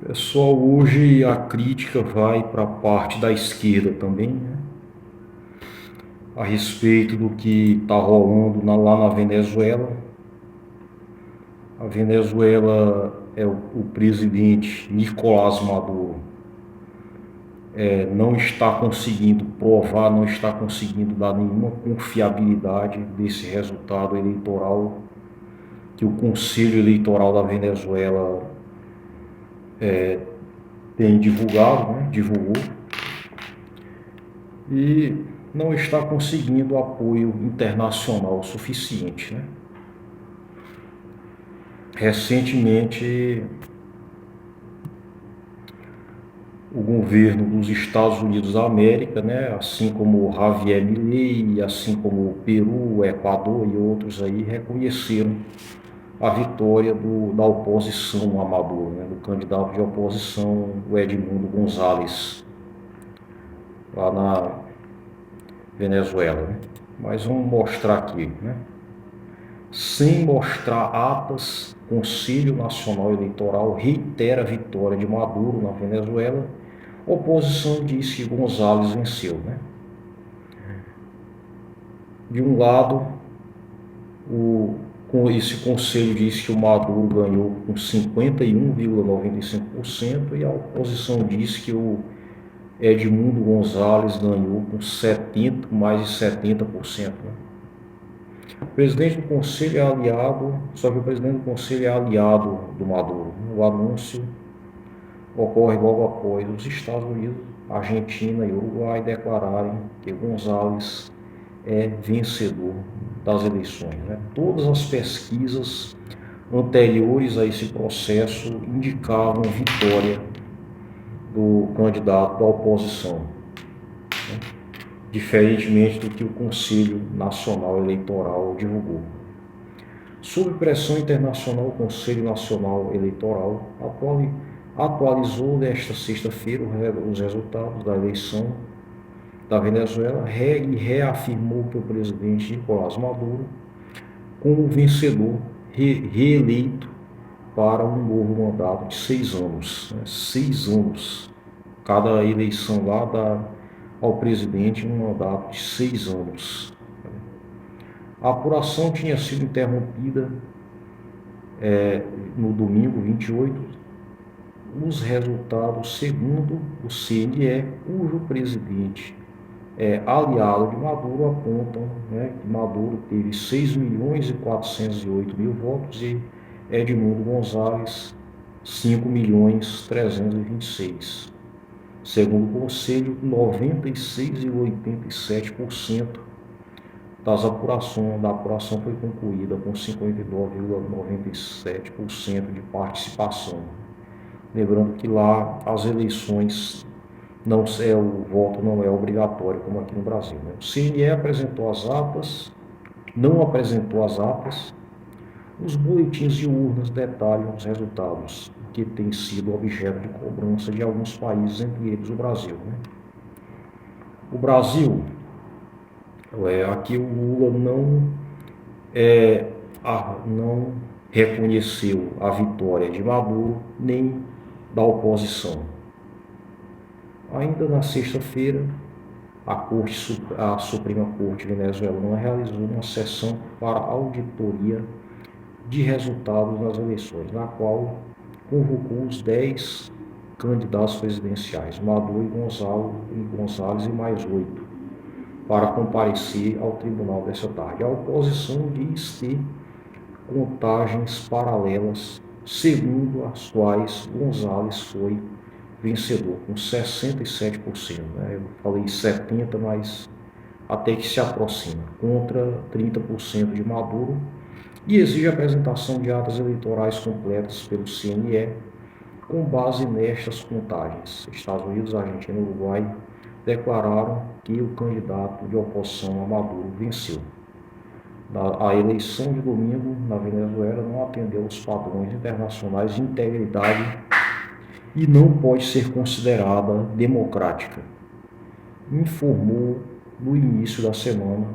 Pessoal, hoje a crítica vai para a parte da esquerda também, né? A respeito do que está rolando lá na Venezuela. A Venezuela o presidente Nicolás Maduro não está conseguindo provar, não está conseguindo dar nenhuma confiabilidade desse resultado eleitoral que o Conselho Eleitoral da Venezuela tem divulgado, né? Divulgou, e não está conseguindo apoio internacional suficiente, né? Recentemente, o governo dos Estados Unidos da América, né, assim como Javier Milei, assim como o Peru, o Equador e outros aí, reconheceram a vitória da oposição a Maduro, né, do candidato de oposição, o Edmundo González, lá na Venezuela. Né? Mas vamos mostrar aqui, né? Sem mostrar atas, Conselho Nacional Eleitoral reitera a vitória de Maduro na Venezuela. A oposição diz que González venceu, né? De um lado, com esse conselho diz que o Maduro ganhou com 51,95% e a oposição diz que o Edmundo González ganhou com mais de 70%. Né? O presidente do conselho é aliado, só que o presidente do conselho é aliado do Maduro. O anúncio ocorre logo após os Estados Unidos, Argentina e Uruguai declararem que González é vencedor das eleições. Né? Todas as pesquisas anteriores a esse processo indicavam vitória do candidato da oposição, né? Diferentemente do que o Conselho Nacional Eleitoral divulgou. Sob pressão internacional, o Conselho Nacional Eleitoral atualizou nesta sexta-feira os resultados da eleição da Venezuela e reafirmou que o presidente Nicolás Maduro como vencedor reeleito para um novo mandato de 6 anos. Né? 6 anos. Cada eleição lá dá ao presidente um mandato de 6 anos. A apuração tinha sido interrompida no domingo 28. Os resultados, segundo o CNE, cujo presidente aliado de Maduro, apontam, né, que Maduro teve 6.408.000 votos e Edmundo González 5.326.000. Segundo o Conselho, 96,87% da apuração foi concluída com 59,97% de participação. Lembrando que lá as eleições o voto não é obrigatório como aqui no Brasil. Né? O CNE não apresentou as atas. Os boletins de urnas detalham os resultados, que têm sido objeto de cobrança de alguns países, entre eles o Brasil. Né? O Brasil, aqui o Lula não reconheceu a vitória de Maduro nem da oposição. Ainda na sexta-feira, a Suprema Corte venezuelana realizou uma sessão para auditoria de resultados das eleições, na qual convocou os 10 candidatos presidenciais, Maduro e González e mais 8, para comparecer ao tribunal dessa tarde. A oposição diz ter contagens paralelas, segundo as quais González foi vencedor, com 67%. Né? Eu falei 70%, mas até que se aproxima, contra 30% de Maduro, e exige a apresentação de atas eleitorais completas pelo CNE, com base nestas contagens. Estados Unidos, Argentina e Uruguai declararam que o candidato de oposição a Maduro venceu. A eleição de domingo na Venezuela não atendeu os padrões internacionais de integridade e não pode ser considerada democrática, informou no início da semana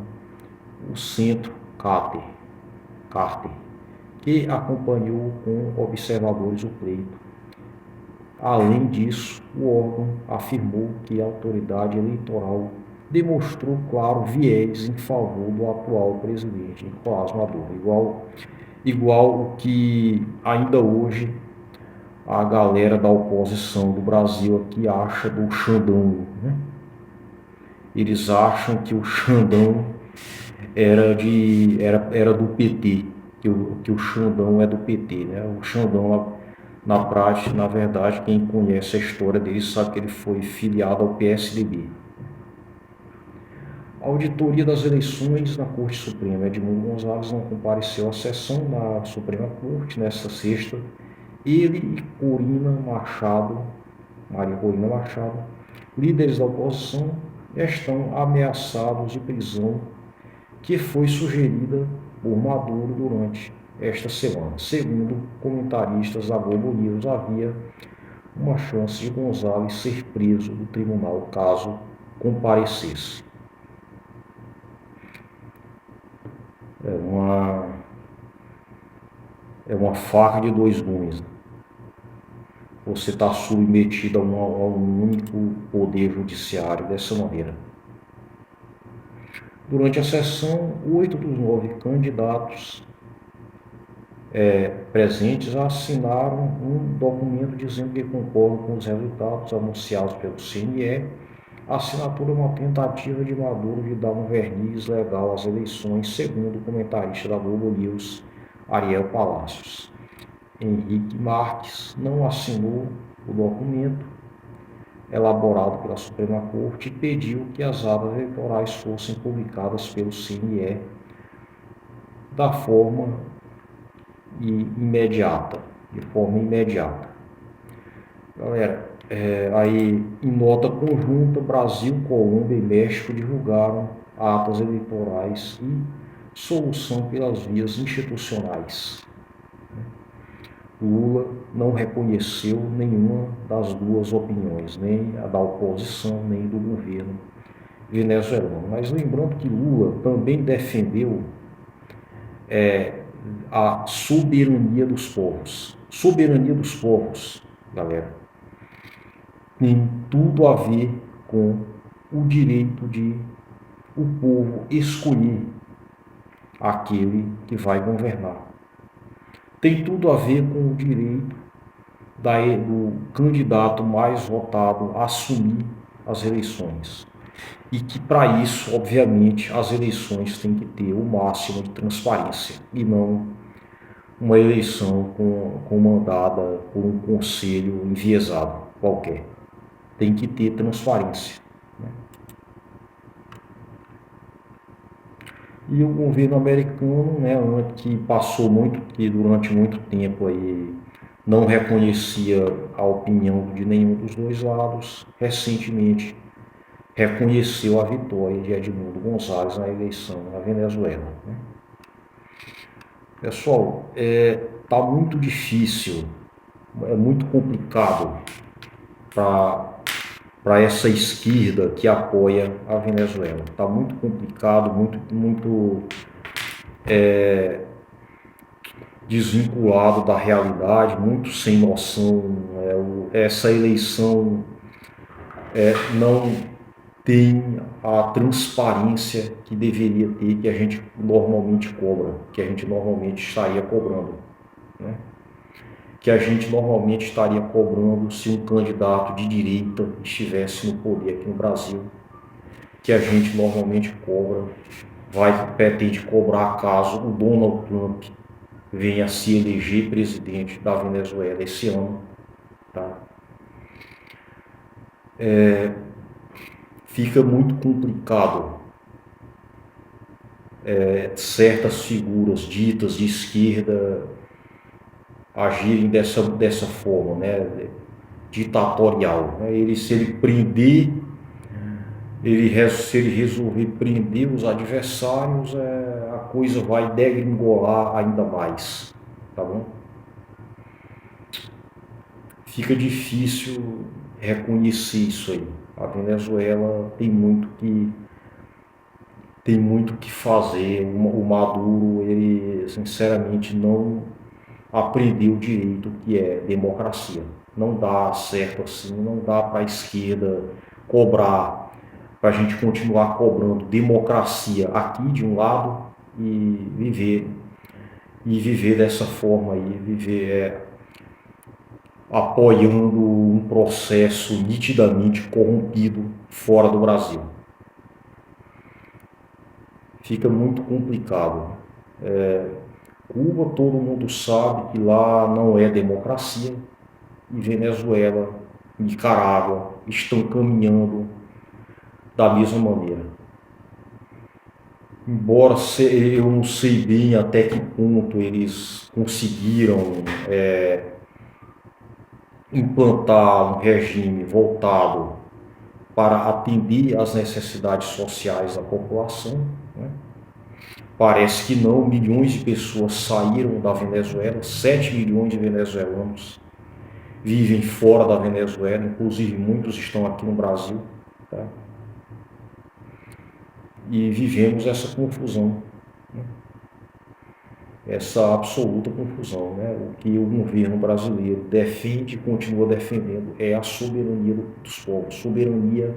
o Centro Carter, que acompanhou com observadores o pleito. Além disso, o órgão afirmou que a autoridade eleitoral demonstrou claro viés em favor do atual presidente Nicolás Maduro, igual o que ainda hoje a galera da oposição do Brasil aqui acha do Xandão, né? Eles acham que o Xandão era do PT, que o Xandão é do PT, né? O Xandão, na prática, na verdade, quem conhece a história dele sabe que ele foi filiado ao PSDB. A auditoria das eleições na Corte Suprema. Edmundo Gonçalves não compareceu à sessão na Suprema Corte nesta sexta. Ele e Maria Corina Machado, líderes da oposição, estão ameaçados de prisão que foi sugerida por Maduro durante esta semana. Segundo comentaristas da Globo News, havia uma chance de Gonzalez ser preso do tribunal caso comparecesse. É uma faca de dois gumes. Você está submetido a um único poder judiciário dessa maneira. Durante a sessão, 8 dos 9 candidatos presentes assinaram um documento dizendo que concordam com os resultados anunciados pelo CNE. A assinatura é uma tentativa de Maduro de dar um verniz legal às eleições, segundo o comentarista da Globo News, Ariel Palacios. Henrique Marques não assinou o documento elaborado pela Suprema Corte e pediu que as atas eleitorais fossem publicadas pelo CNE de forma imediata. Galera, aí em nota conjunta, Brasil, Colômbia e México divulgaram atas eleitorais e solução pelas vias institucionais. Lula não reconheceu nenhuma das duas opiniões, nem a da oposição, nem do governo venezuelano. Mas lembrando que Lula também defendeu a soberania dos povos. Soberania dos povos, galera, tem tudo a ver com o direito de o povo escolher aquele que vai governar. Tem tudo a ver com o direito do candidato mais votado a assumir as eleições. E que, para isso, obviamente, as eleições têm que ter o máximo de transparência e não uma eleição comandada por um conselho enviesado qualquer. Tem que ter transparência. E o governo americano, né, que durante muito tempo aí não reconhecia a opinião de nenhum dos dois lados, recentemente reconheceu a vitória de Edmundo Gonçalves na eleição na Venezuela. Né? Pessoal, tá muito difícil, é muito complicado para essa esquerda que apoia a Venezuela. Está muito complicado, muito desvinculado da realidade, muito sem noção. Essa eleição não tem a transparência que deveria ter, que a gente normalmente cobra, que a gente normalmente estaria cobrando, né? Que a gente normalmente estaria cobrando se um candidato de direita estivesse no poder aqui no Brasil, que a gente normalmente cobra, pretende cobrar caso o Donald Trump venha a se eleger presidente da Venezuela esse ano. Tá? Fica muito complicado certas figuras ditas de esquerda agirem dessa forma, né, ditatorial. Né? Se ele resolver prender os adversários, a coisa vai degringolar ainda mais, tá bom? Fica difícil reconhecer isso aí. A Venezuela tem muito que fazer. O Maduro, ele sinceramente não aprender o direito que é democracia. Não dá certo assim, não dá para a esquerda cobrar, para a gente continuar cobrando democracia aqui de um lado e viver dessa forma aí, viver apoiando um processo nitidamente corrompido fora do Brasil. Fica muito complicado. Cuba, todo mundo sabe que lá não é democracia, e Venezuela, Nicarágua estão caminhando da mesma maneira. Embora eu não sei bem até que ponto eles conseguiram implantar um regime voltado para atender às necessidades sociais da população, né? Parece que não, milhões de pessoas saíram da Venezuela, 7 milhões de venezuelanos vivem fora da Venezuela, inclusive muitos estão aqui no Brasil, tá? E vivemos essa confusão, né? Essa absoluta confusão, né? O que o governo brasileiro defende e continua defendendo é a soberania dos povos. Soberania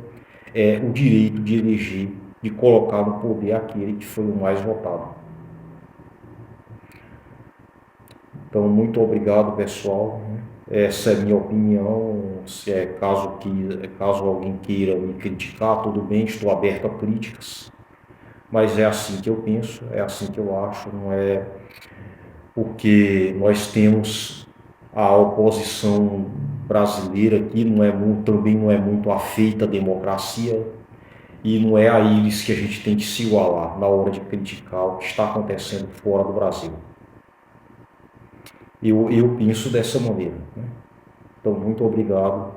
é o direito de eleger, de colocar no poder aquele que foi o mais votado. Então, muito obrigado, pessoal. Essa é a minha opinião. Caso alguém queira me criticar, tudo bem, estou aberto a críticas. Mas é assim que eu penso, é assim que eu acho, não é porque nós temos a oposição brasileira aqui, também não é muito afeita à democracia, e não é a eles que a gente tem que se igualar na hora de criticar o que está acontecendo fora do Brasil. Eu penso dessa maneira, né? Então, muito obrigado.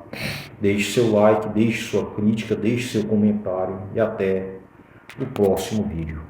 Deixe seu like, deixe sua crítica, deixe seu comentário e até o próximo vídeo.